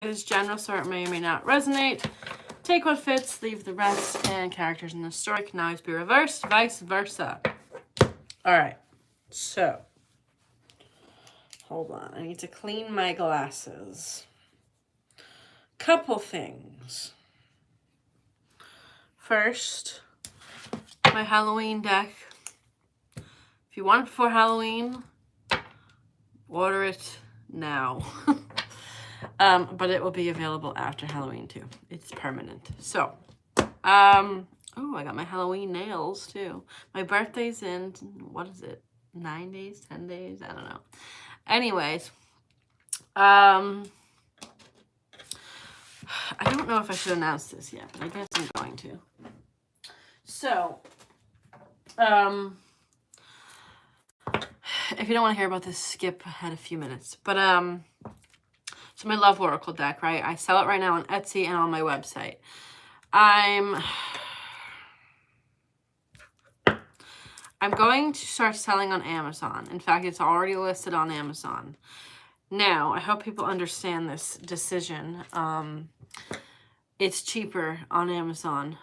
It is general, so it may or may not resonate. Take what fits, leave the rest, and characters in the story can always be reversed, vice versa. All right, so hold on. I need to clean my glasses. Couple things. First, my Halloween deck. If you want it before Halloween, order it now. But it will be available after Halloween too. It's permanent. So, oh, I got my Halloween nails too. My birthday's in, what is it? 9 days, 10 days? I don't know. Anyways, I don't know if I should announce this yet, but I guess I'm going to. So, if you don't want to hear about this, skip ahead a few minutes. But, so my Love Oracle deck, right? I sell it right now on Etsy and on my website. I'm going to start selling on Amazon. In fact, it's already listed on Amazon. Now, I hope people understand this decision. It's cheaper on Amazon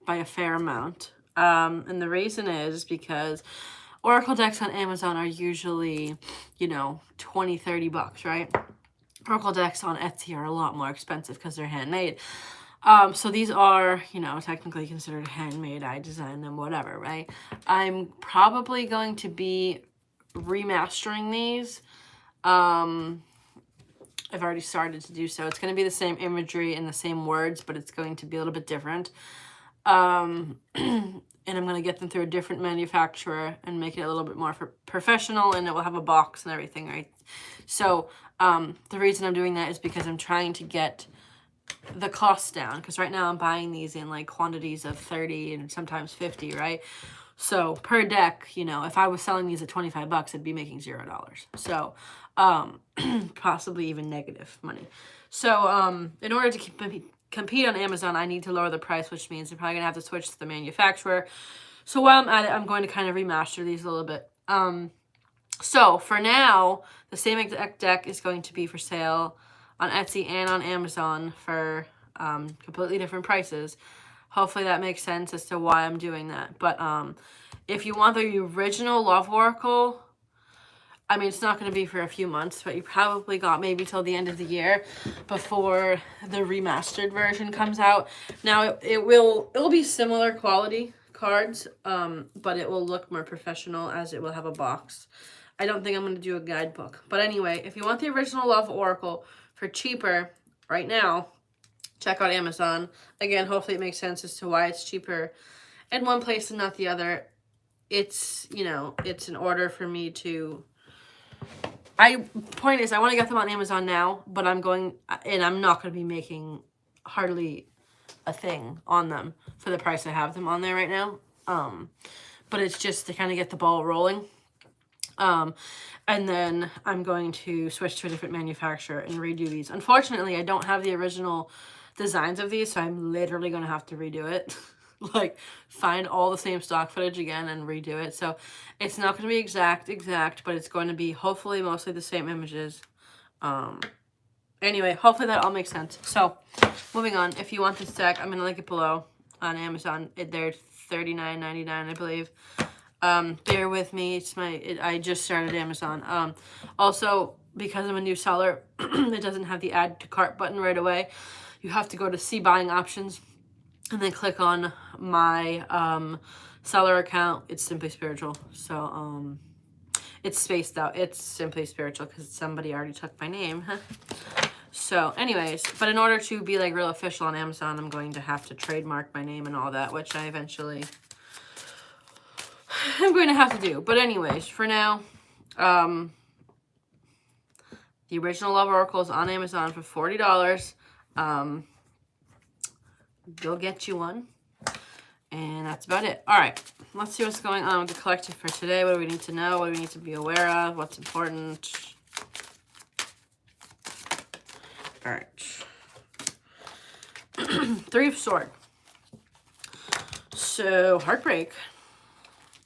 by a fair amount. And the reason is because Oracle decks on Amazon are usually, you know, $20, $30, right? Oracle decks on Etsy are a lot more expensive because they're handmade. So these are, you know, technically considered handmade. I designed them, whatever, right? I'm probably going to be remastering these. I've already started to do so. It's going to be the same imagery and the same words, but it's going to be a little bit different. And I'm going to get them through a different manufacturer and make it a little bit more professional, and it will have a box and everything, right? So the reason I'm doing that is because I'm trying to get the cost down, because right now I'm buying these in like quantities of 30 and sometimes 50, right? So per deck, you know, if I was selling these at 25 bucks, I'd be making $0. So possibly even negative money. So in order to compete on Amazon, I need to lower the price, which means I'm probably gonna have to switch to the manufacturer. So while I'm at it, I'm going to kind of remaster these a little bit. So for now, the same exact deck is going to be for sale on Etsy and on Amazon for completely different prices. Hopefully that makes sense as to why I'm doing that. But if you want the original Love Oracle, I mean, it's not going to be for a few months, but you probably got maybe till the end of the year before the remastered version comes out. Now, it'll be similar quality cards, but it will look more professional as it will have a box. I don't think I'm going to do a guidebook. But anyway, if you want the original Love Oracle for cheaper right now, check out Amazon. Again, hopefully it makes sense as to why it's cheaper in one place and not the other. It's, you know, it's in order for me to... Point is, I want to get them on Amazon now, but I'm not going to be making hardly a thing on them for the price I have them on there right now. But it's just to kind of get the ball rolling. And then I'm going to switch to a different manufacturer and redo these. Unfortunately, I don't have the original designs of these, so I'm literally going to have to redo it. Like, find all the same stock footage again and redo it. So it's not going to be exact, but it's going to be hopefully mostly the same images. Anyway, hopefully that all makes sense. So moving on, if you want this deck, I'm going to link it below on Amazon. They're $39.99, I believe. Bear with me. I just started Amazon. Also, because I'm a new seller, it doesn't have the add to cart button right away. You have to go to see buying options and then click on my seller account. It's Simply Spiritual. So it's spaced out. It's Simply Spiritual because somebody already took my name. So anyways, but in order to be like real official on Amazon, I'm going to have to trademark my name and all that, which I eventually I'm going to have to do. But anyways, for now, the original Love Oracle is on Amazon for $40. Go get you one. And that's about it. All right, let's see what's going on with the collective for today. What do we need to know? What do we need to be aware of? What's important? All right. Three of Swords. So, heartbreak.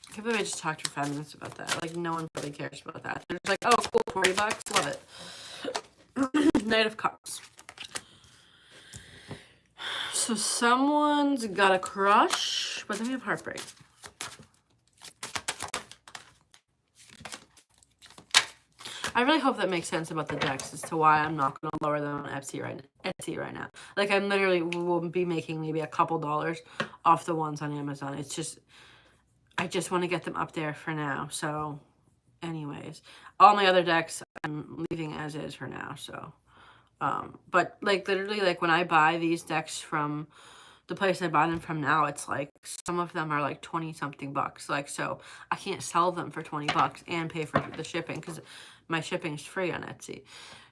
I can't believe I just talked for 5 minutes about that. Like, no one really cares about that. They're just like, oh, cool, $40, love it. Knight of Cups. So someone's got a crush, but then we have heartbreak. I really hope that makes sense about the decks as to why I'm not going to lower them on Etsy right now. Like, I literally will be making maybe a couple dollars off the ones on Amazon. It's just, I just want to get them up there for now. So, anyways, all my other decks I'm leaving as is for now. So, but like literally, like when I buy these decks from the place I buy them from now, it's like some of them are like 20 something bucks. Like, so I can't sell them for 20 bucks and pay for the shipping because my shipping is free on Etsy.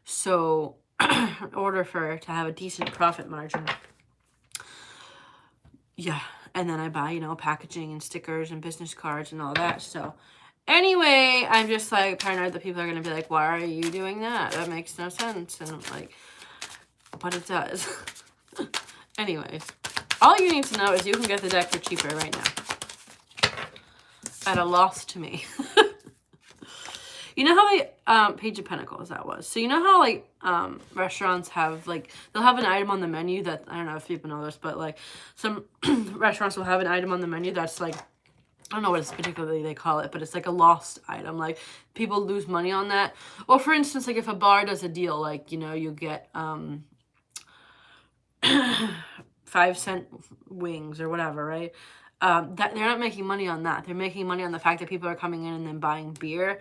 So in order to have a decent profit margin, yeah. And then I buy, you know, packaging and stickers and business cards and all that. So anyway, I'm just like paranoid that people are going to be like, why are you doing that? That makes no sense. And I'm like, but it does. Anyways, all you need to know is you can get the deck for cheaper right now. At a loss to me. You know how they, Page of Pentacles, that was. So you know how, like, restaurants have, like, they'll have an item on the menu that, I don't know if people know this, but, like, some restaurants will have an item on the menu that's, like, I don't know what it's particularly they call it, but it's, like, a lost item. Like, people lose money on that. Or, for instance, like, if a bar does a deal, like, you know, you get, 5-cent wings or whatever, right? That they're not making money on that. They're making money on the fact that people are coming in and then buying beer.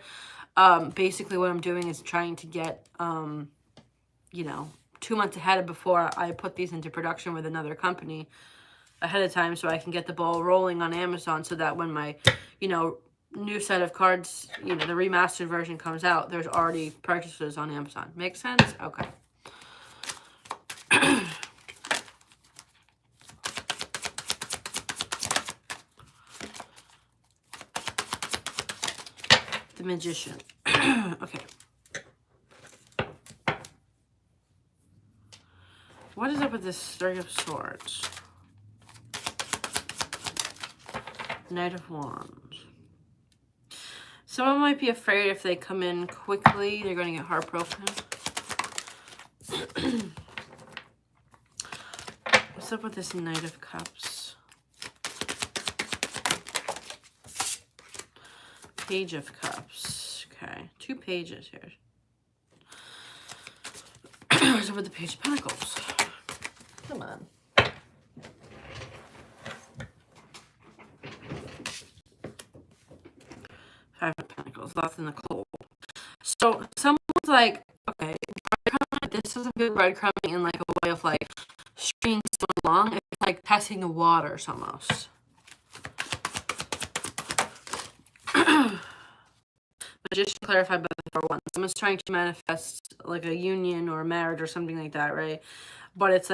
Basically what I'm doing is trying to get, you know, 2 months ahead of before I put these into production with another company ahead of time so I can get the ball rolling on Amazon so that when my, you know, new set of cards, you know, the remastered version comes out, there's already purchases on Amazon. Make sense? Okay. The Magician. Okay. What is up with this Three of Swords? Knight of Wands. Someone might be afraid if they come in quickly, they're going to get heartbroken. What's up with this Knight of Cups? Page of Cups. Okay, 2 pages here. What's up with the Page of Pentacles? Come on. Five of Pentacles, lost in the cold. So someone's like, okay, this isn't good breadcrumbing in like a way of like stringing someone along. It's like testing the waters almost. Just to clarify both for one, someone's trying to manifest like a union or a marriage or something like that, right? But it's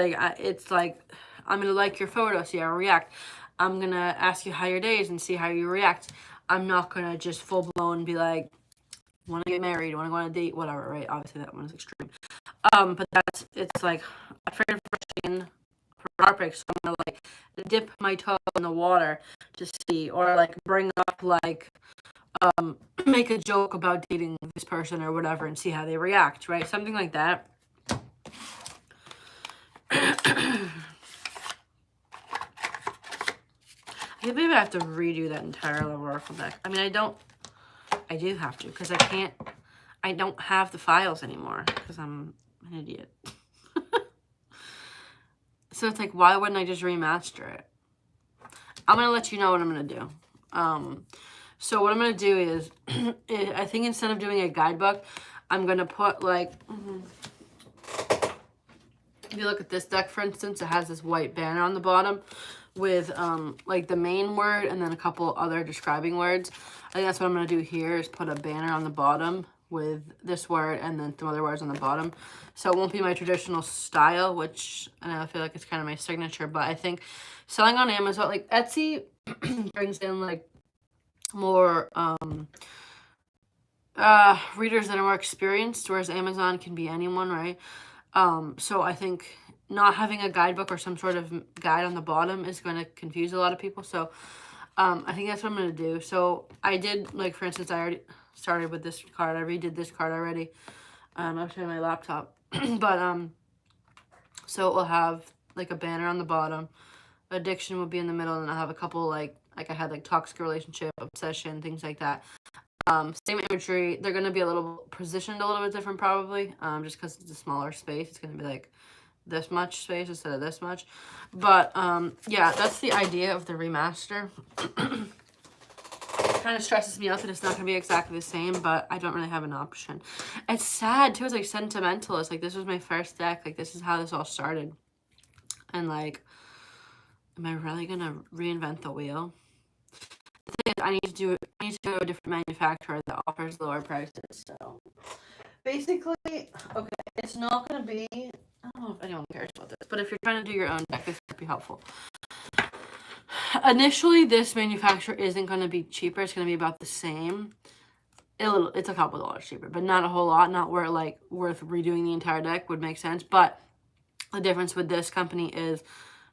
like I'm gonna like your photo, see how I react. I'm gonna ask you how your day is and see how you react. I'm not gonna just full blown be like, want to get married, want to go on a date, whatever, right? Obviously that one is extreme. But it's like afraid of rushing for heartbreak, so I'm gonna like dip my toe in the water to see, or like bring up like. Make a joke about dating this person or whatever and see how they react, right? Something like that. I can't believe I have to redo that entire Oracle deck. I mean, I do have to because I don't have the files anymore because I'm an idiot. So it's like, why wouldn't I just remaster it? I'm going to let you know what I'm going to do. So what I'm going to do is, I think instead of doing a guidebook, I'm going to put like, if you look at this deck, for instance, it has this white banner on the bottom with like the main word and then a couple other describing words. I think that's what I'm going to do here is put a banner on the bottom with this word and then some other words on the bottom. So it won't be my traditional style, which I feel like it's kind of my signature, but I think selling on Amazon, like Etsy brings in like more readers that are more experienced, whereas Amazon can be anyone, right? So I think not having a guidebook or some sort of guide on the bottom is going to confuse a lot of people. So I think that's what I'm going to do. So I did, like, for instance, I already started with this card. I redid this card already. I'll show you my laptop. But so it will have like a banner on the bottom. Addiction would be in the middle, and I have a couple like I had like toxic relationship, obsession, things like that. Same imagery. They're gonna be a little positioned a little bit different probably, just because it's a smaller space. It's gonna be like this much space instead of this much. But yeah, that's the idea of the remaster. Kind of stresses me out that it's not gonna be exactly the same, but I don't really have an option. It's sad too. It's like sentimental. It's like this was my first deck. Like this is how this all started, and like, am I really gonna reinvent the wheel? The thing is, I need to go to a different manufacturer that offers lower prices. So basically, okay, it's not gonna be. I don't know if anyone cares about this, but if you're trying to do your own deck, this could be helpful. Initially, this manufacturer isn't going to be cheaper. It's going to be about the same. It's a couple dollars cheaper, but not a whole lot. Not where like worth redoing the entire deck would make sense. But the difference with this company is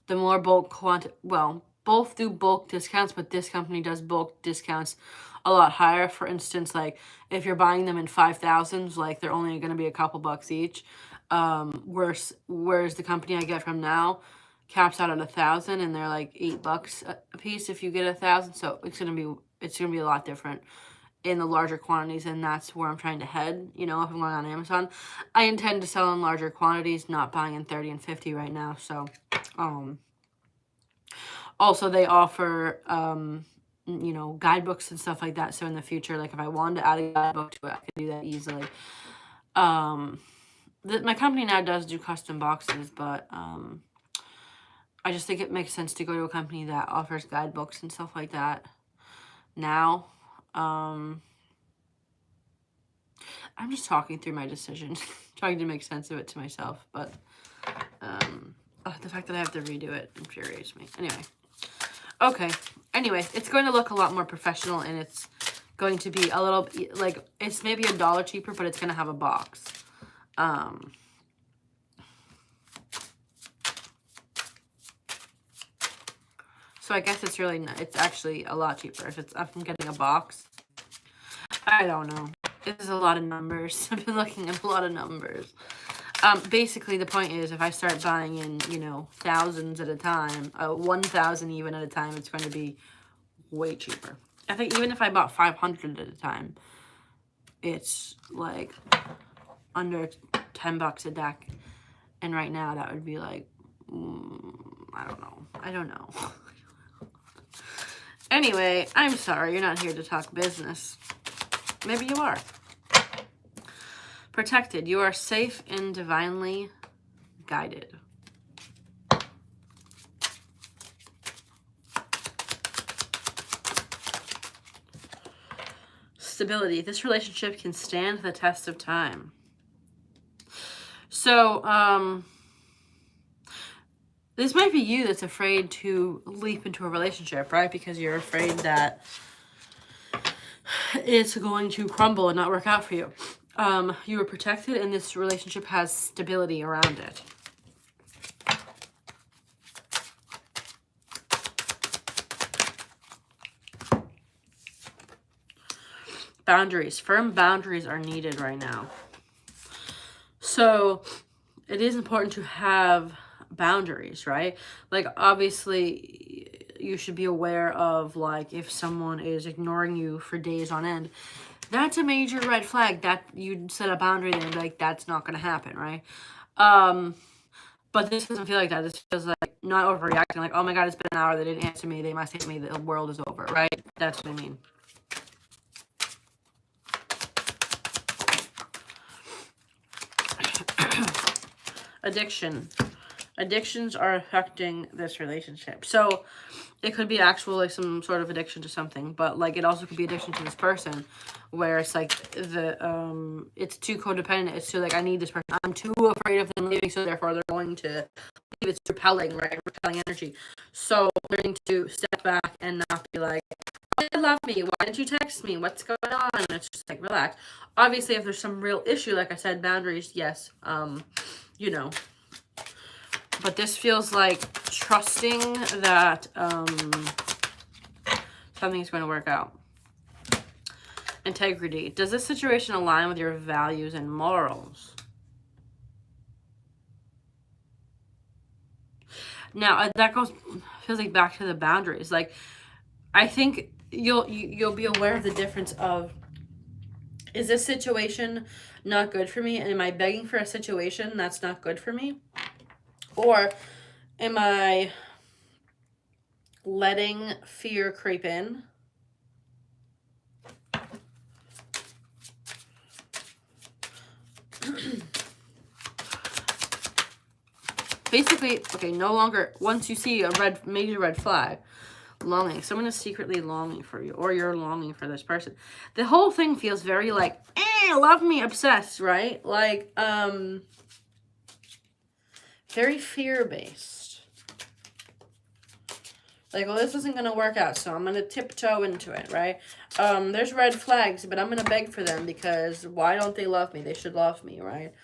the more bulk quantity. Well, both do bulk discounts, but this company does bulk discounts a lot higher. For instance, like if you're buying them in 5,000s, like they're only going to be a couple bucks each. Whereas the company I get from now caps out at 1,000, and they're like $8 a piece if you get 1,000. So it's gonna be a lot different in the larger quantities, and that's where I'm trying to head. You know, if I'm going on Amazon, I intend to sell in larger quantities, not buying in 30 and 50 right now. So, also they offer you know, guidebooks and stuff like that. So in the future, like if I wanted to add a guidebook to it, I could do that easily. My company now does do custom boxes, but I just think it makes sense to go to a company that offers guidebooks and stuff like that now. I'm just talking through my decision, trying to make sense of it to myself, but the fact that I have to redo it infuriates me. Anyway, okay. Anyway, it's going to look a lot more professional, and it's going to be a little, like, it's maybe $1 cheaper, but it's going to have a box. So I guess it's actually a lot cheaper if I'm getting a box. I don't know. This is a lot of numbers. I've been looking at a lot of numbers. Basically, the point is, if I start buying in, you know, thousands at a time, 1,000 even at a time, it's going to be way cheaper. I think even if I bought 500 at a time, it's like under $10 a deck. And right now, that would be like, I don't know. Anyway, I'm sorry, you're not here to talk business. Maybe you are. Protected. You are safe and divinely guided. Stability. This relationship can stand the test of time. So, this might be you that's afraid to leap into a relationship, right? Because you're afraid that it's going to crumble and not work out for you. You are protected, and this relationship has stability around it. Boundaries. Firm boundaries are needed right now. So it is important to have boundaries, right? Like, obviously, you should be aware of, like, if someone is ignoring you for days on end, that's a major red flag. That you'd set a boundary there and be like, that's not going to happen, right? But this doesn't feel like that. This feels like not overreacting, like, oh my God, it's been an hour, they didn't answer me, they must hate me, the world is over, right? That's what I mean. Addiction. Addictions are affecting this relationship. So it could be actual, like, some sort of addiction to something, but, like, it also could be addiction to this person, where it's like it's too codependent. It's too, like, I need this person, I'm too afraid of them leaving, so therefore they're going to leave. It's repelling, right? Repelling energy. So learning to step back and not be like, oh, you love me, why didn't you text me, what's going on? And it's just like, relax. Obviously, if there's some real issue, like I said, boundaries, yes, you know. But this feels like trusting that something is going to work out. Integrity. Does this situation align with your values and morals? Now, that feels like back to the boundaries. Like, I think you'll be aware of the difference of, is this situation not good for me? And am I begging for a situation that's not good for me? Or am I letting fear creep in? Basically, okay, no longer, once you see a major red flag, longing, someone is secretly longing for you, or you're longing for this person. The whole thing feels very like, love me, obsessed, right? Like, very fear-based. Like, well, this isn't going to work out, so I'm going to tiptoe into it, right? There's red flags, but I'm going to beg for them because why don't they love me? They should love me, right?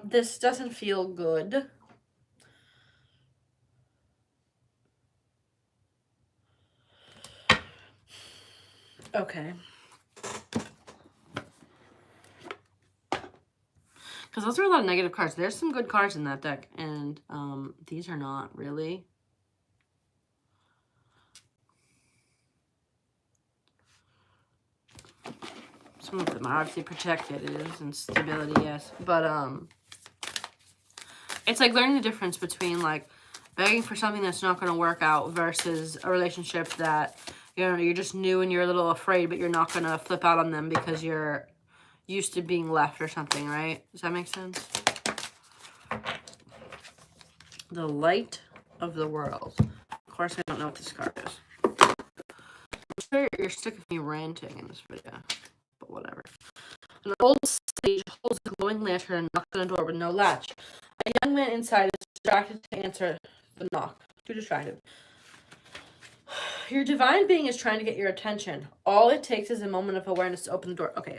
This doesn't feel good. Okay. Because those are a lot of negative cards. There's some good cards in that deck, and these are not really. Some of them are obviously protected, it is, and stability, yes. But it's like learning the difference between like begging for something that's not going to work out versus a relationship that, you know, you're just new and you're a little afraid, but you're not going to flip out on them because you're used to being left or something, right? Does that make sense? The light of the world. Of course, I don't know what this card is. I'm sure you're sick of me ranting in this video, but whatever. An old sage holds a glowing lantern and knocks on a door with no latch. A young man inside is distracted to answer the knock. Too distracted. Your divine being is trying to get your attention. All it takes is a moment of awareness to open the door. Okay.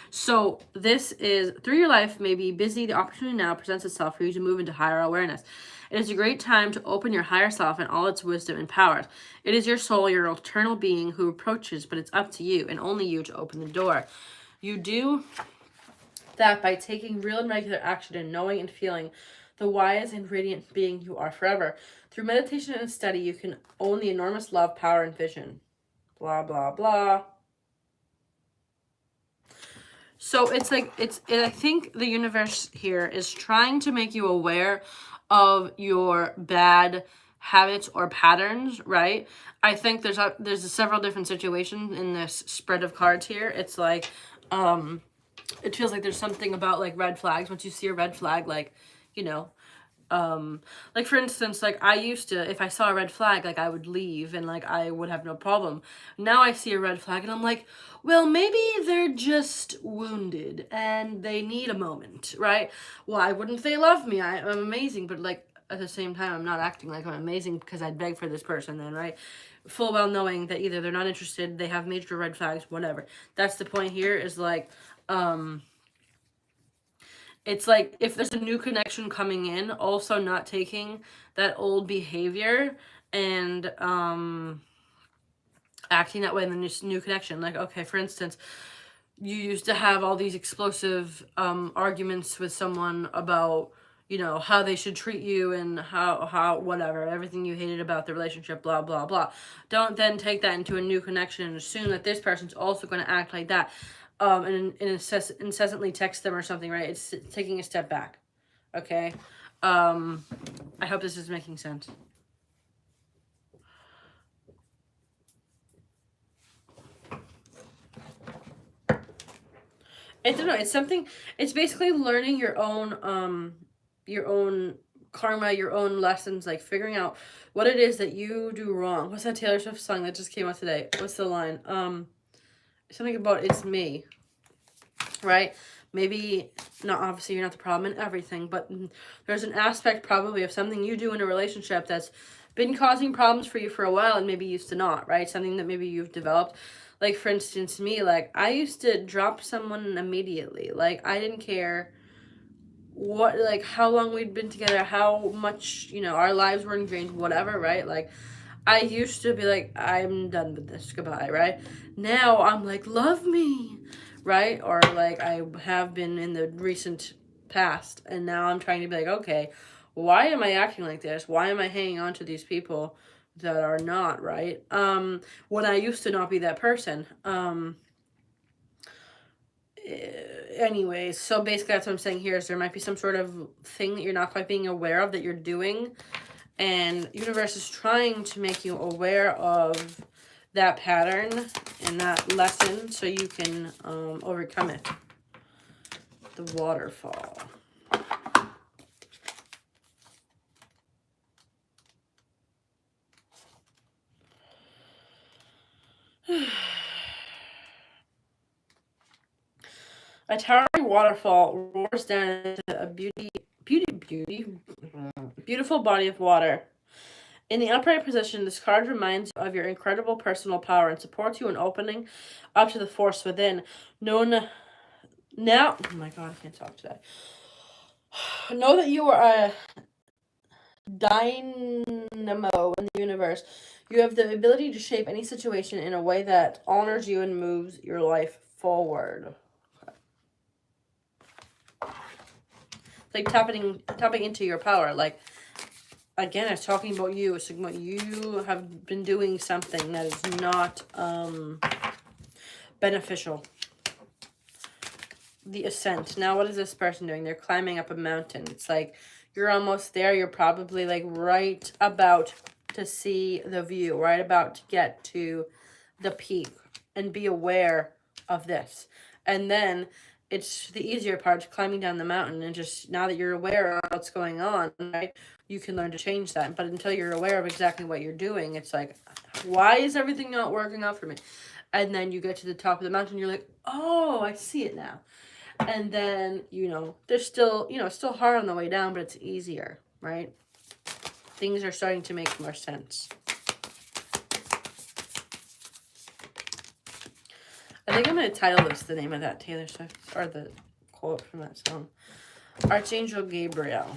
So this is, through your life may be busy. The opportunity now presents itself for you to move into higher awareness. It is a great time to open your higher self and all its wisdom and powers. It is your soul, your eternal being who approaches, but it's up to you and only you to open the door. You do that by taking real and regular action and knowing and feeling the wise and radiant being you are forever. Through meditation and study, you can own the enormous love, power, and vision. Blah, blah, blah. So it's like, I think the universe here is trying to make you aware of your bad habits or patterns, right? I think there's several different situations in this spread of cards here. It's like, it feels like there's something about like red flags. Once you see a red flag, like, you know, like for instance, like I used to, if I saw a red flag, like I would leave and like I would have no problem. Now I see a red flag and I'm like, well, maybe they're just wounded and they need a moment, right? Why wouldn't they love me? I'm amazing, but like at the same time, I'm not acting like I'm amazing because I'd beg for this person then, right? Full well knowing that either they're not interested, they have major red flags, whatever. That's the point here, is like, it's like if there's a new connection coming in, also not taking that old behavior and acting that way in the new connection. Like, okay, for instance, you used to have all these explosive arguments with someone about, you know, how they should treat you and how whatever, everything you hated about the relationship, blah, blah, blah. Don't then take that into a new connection and assume that this person's also going to act like that. And incessantly text them or something, right? It's taking a step back. Okay. I hope this is making sense. I don't know. It's something. It's basically learning your own karma, your own lessons, like figuring out what it is that you do wrong. What's that Taylor Swift song that just came out today? What's the line? Something about it's me, right? Maybe not, obviously you're not the problem in everything, but there's an aspect probably of something you do in a relationship that's been causing problems for you for a while and maybe used to not, right? Something that maybe you've developed. Like for instance, me, like I used to drop someone immediately. Like I didn't care what, like how long we'd been together, how much, you know, our lives were ingrained, whatever, right? Like I used to be like, I'm done with this, goodbye, right? Now I'm like, love me, right? Or like I have been in the recent past, and now I'm trying to be like, okay, why am I acting like this? Why am I hanging on to these people that are not, right? When I used to not be that person. Anyways, so basically that's what I'm saying here is there might be some sort of thing that you're not quite being aware of that you're doing, and universe is trying to make you aware of that pattern and that lesson so you can overcome it. The waterfall. A towering waterfall roars down into a beautiful body of water. In the upright position, this card reminds you of your incredible personal power and supports you in opening up to the force within. Now, oh my god, I can't talk today. Know that you are a dynamo in the universe. You have the ability to shape any situation in a way that honors you and moves your life forward. Like tapping into your power. Like, again, it's talking about you. It's talking about you have been doing something that is not beneficial. The ascent. Now, what is this person doing? They're climbing up a mountain. It's like you're almost there. You're probably like right about to see the view, right about to get to the peak, and be aware of this. And then it's the easier part, climbing down the mountain, and just now that you're aware of what's going on, right, you can learn to change that. But until you're aware of exactly what you're doing, it's like, why is everything not working out for me? And then you get to the top of the mountain, you're like, oh, I see it now. And then, you know, there's still, you know, it's still hard on the way down, but it's easier, right? Things are starting to make more sense. I think I'm going to title this the name of that Taylor Swift, or the quote from that song. Archangel Gabriel.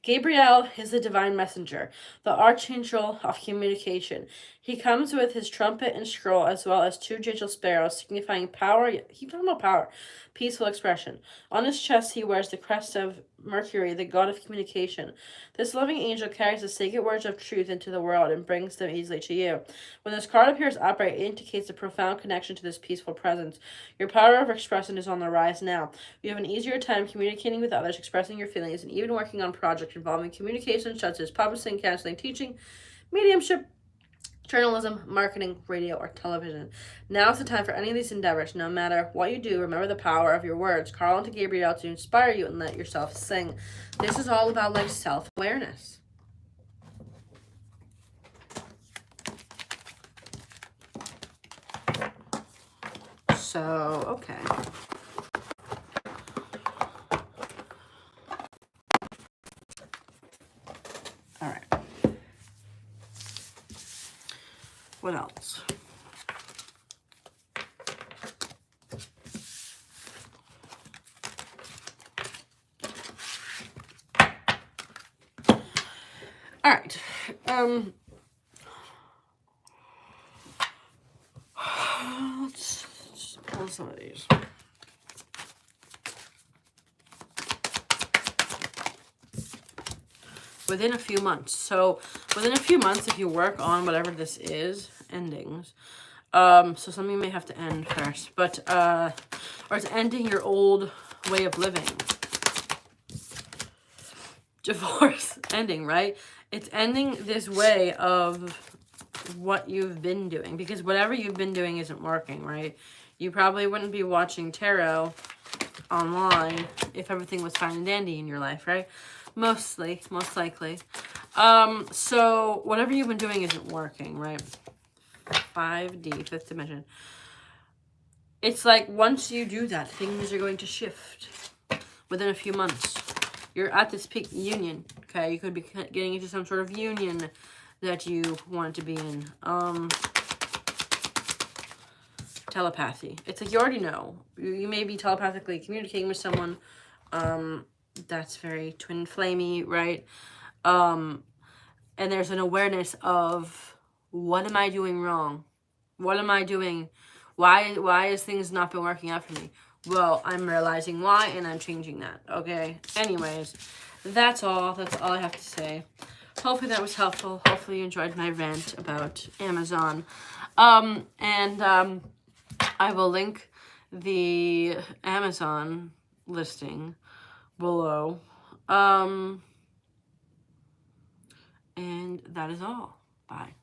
Gabriel is the divine messenger, the archangel of communication. He comes with his trumpet and scroll, as well as 2 gentle sparrows, signifying power. Keep talking about power. Peaceful expression. On his chest, he wears the crest of Mercury, the god of communication. This loving angel carries the sacred words of truth into the world and brings them easily to you. When this card appears upright, it indicates a profound connection to this peaceful presence. Your power of expression is on the rise now. You have an easier time communicating with others, expressing your feelings, and even working on projects involving communication such as publishing, counseling, teaching, mediumship, journalism, marketing, radio, or television. Now is the time for any of these endeavors. No matter what you do, remember the power of your words. Call on to Gabriel to inspire you and let yourself sing. This is all about like self-awareness. So, okay. All right. What else? All right. Let's pull some of these. Within a few months. So within a few months, if you work on whatever this is, endings. So something may have to end first, but or it's ending your old way of living. Divorce ending, right? It's ending this way of what you've been doing, because whatever you've been doing isn't working, right? You probably wouldn't be watching tarot online if everything was fine and dandy in your life, right? Most likely. So whatever you've been doing isn't working, right? 5D, 5th dimension. It's like once you do that, things are going to shift within a few months. You're at this peak union, okay? You could be getting into some sort of union that you want to be in. Telepathy. It's like you already know. You may be telepathically communicating with someone. That's very twin flamey, right? And there's an awareness of, what am I doing wrong? What am I doing? Why is things not been working out for me? Well, I'm realizing why, and I'm changing that, okay? Anyways, that's all. That's all I have to say. Hopefully that was helpful. Hopefully you enjoyed my rant about Amazon. I will link the Amazon listing below. And that is all. Bye.